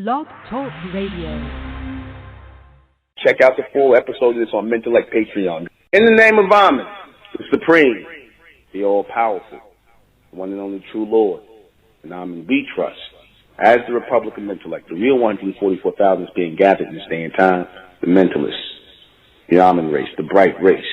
Blog Talk Radio. Check out the full episode of this on Mentellect Patreon. In the name of Amen, the Supreme, the All-Powerful, the one and only true Lord, and Amen we trust. As the Republic of Mentellect, the real 144,000 is being gathered in this day and time, the Mentalists, the Amen race, the bright race.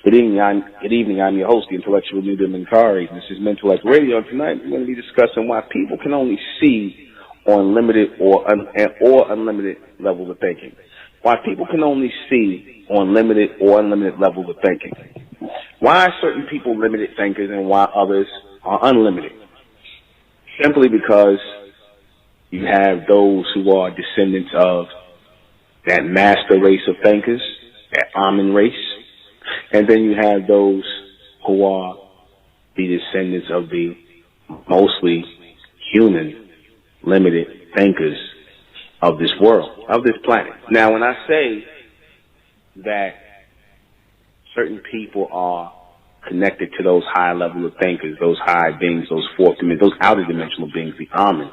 Good evening, I'm your host, the intellectual leader Minkari, and this is Mentellect Radio. Tonight we're going to be discussing why people can only see on limited or unlimited levels of thinking. Why people can only see on limited or unlimited levels of thinking. Why are certain people limited thinkers and why others are unlimited? Simply because you have those who are descendants of that master race of thinkers, that Amen race, and then you have those who are the descendants of the mostly human limited thinkers of this world, of this planet. Now, when I say that certain people are connected to those high level of thinkers, those high beings, those fourth dimension, those outer dimensional beings, the Amen,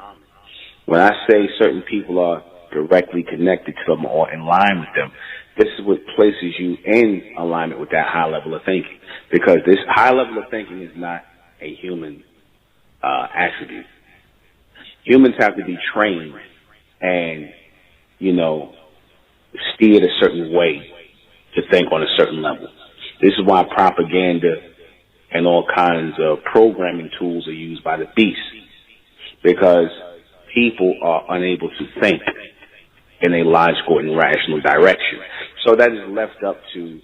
when I say certain people are directly connected to them or in line with them, this is what places you in alignment with that high level of thinking. Because this high level of thinking is not a human attribute. Humans have to be trained and, steered a certain way to think on a certain level. This is why propaganda and all kinds of programming tools are used by the beast. Because people are unable to think in a logical and rational direction. So that is left up to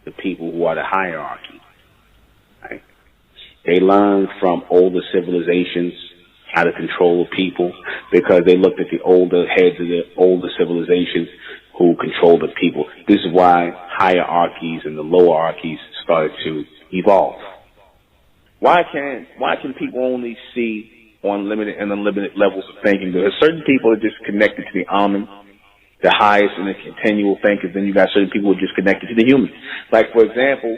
the people who are the hierarchy. Right? They learn from older civilizations how to control people because they looked at the older heads of the older civilizations who control the people. This is why hierarchies and the lower hierarchies started to evolve. Why can people only see on limited and unlimited levels of thinking? Because certain people are just connected to the Amen, the highest and the continual thinkers. Then you got certain people who are just connected to the human. Like, for example,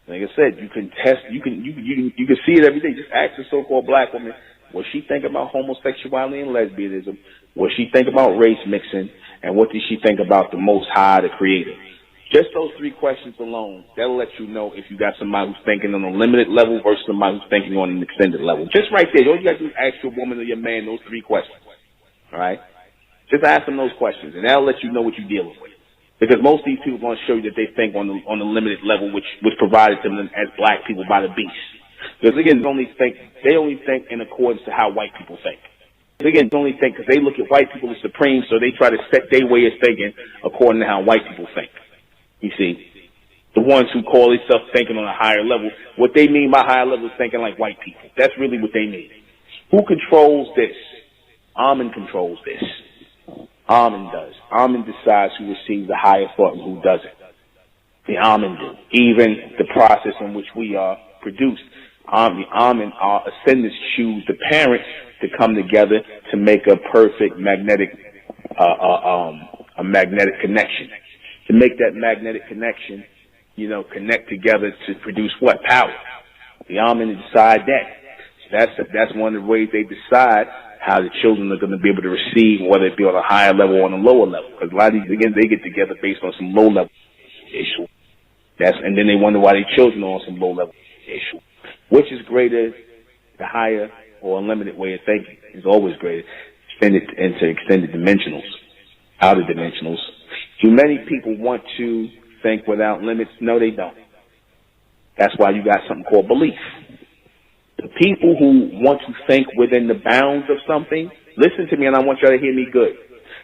like I said, you can see it every day. Just ask a so-called black woman, what she think about homosexuality and lesbianism, what she think about race mixing, and what does she think about the Most High, the Creator. Just those three questions alone, that'll let you know if you got somebody who's thinking on a limited level versus somebody who's thinking on an extended level. Just right there, all you got to do is ask your woman or your man those three questions. All right? Just ask them those questions, and that'll let you know what you're dealing with. Because most of these people are going to show you that they think on the limited level, which was provided to them as black people by the beast. Because again, they only think in accordance to how white people think. Again, they only think because they look at white people as supreme, so they try to set their way of thinking according to how white people think. You see, the ones who call themselves thinking on a higher level, what they mean by higher level is thinking like white people. That's really what they mean. Who controls this? Amen controls this. Amen does. Amen decides who receives the higher thought and who doesn't. The Amen do. Even the process in which we are produced. The Amen, our ascendants choose the parents to come together to make a perfect magnetic connection. To make that magnetic connection, connect together to produce what? Power. The Amen decide that. So that's one of the ways they decide how the children are going to be able to receive, whether it be on a higher level or on a lower level. Because a lot of these, again, they get together based on some low level issue. And then they wonder why their children are on some low level issue. Which is greater, the higher or unlimited way of thinking is always greater. Spin it into extended dimensionals, outer dimensionals. Do many people want to think without limits? No, they don't. That's why you got something called belief. The people who want to think within the bounds of something, listen to me and I want y'all to hear me good.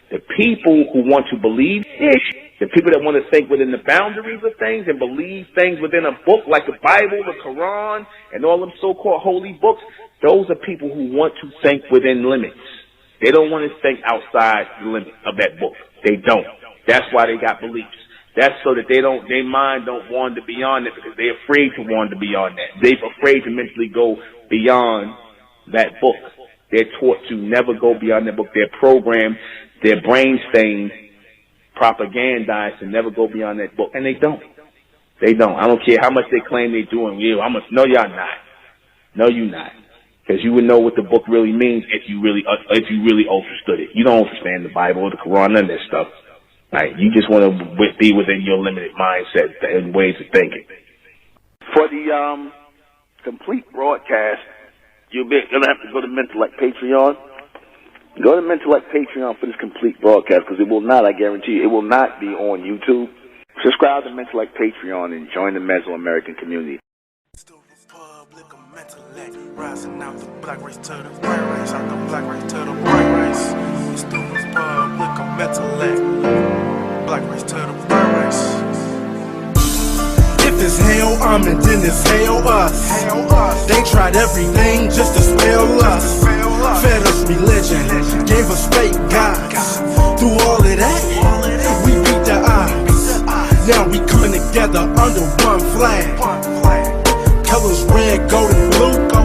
The people who want to believe ish, the people that want to think within the boundaries of things and believe things within a book like the Bible, the Quran, and all them so-called holy books, those are people who want to think within limits. They don't want to think outside the limit of that book. They don't. That's why they got beliefs. That's so that their mind don't wander beyond it because they're afraid to wander beyond that. They're afraid to mentally go beyond that book. They're taught to never go beyond that book. They're programmed, their brain stained, propagandized to never go beyond that book. And they don't. They don't. I don't care how much they claim they're doing. No, y'all not. No, you not. Because you would know what the book really means if you really understood it. You don't understand the Bible or the Quran, none of that stuff. Right? You just want to be within your limited mindset and ways of thinking. For the complete broadcast, you're gonna have to go to Mentellect Patreon. Go to Mentellect Patreon for this complete broadcast, because it will not, I guarantee you, it will not be on YouTube. Subscribe to Mentellect Patreon and join the Mesoamerican community. Rising out the black race to the white race, out the black race to the white race. It's the Republic of Mentellect, black race to the white race. If it's hell, and then it's hell us. They tried everything just to spell us. Fed us religion, gave us fake gods. Through all of that, we beat the odds. Now we coming together under one flag. Colors red, gold, and blue.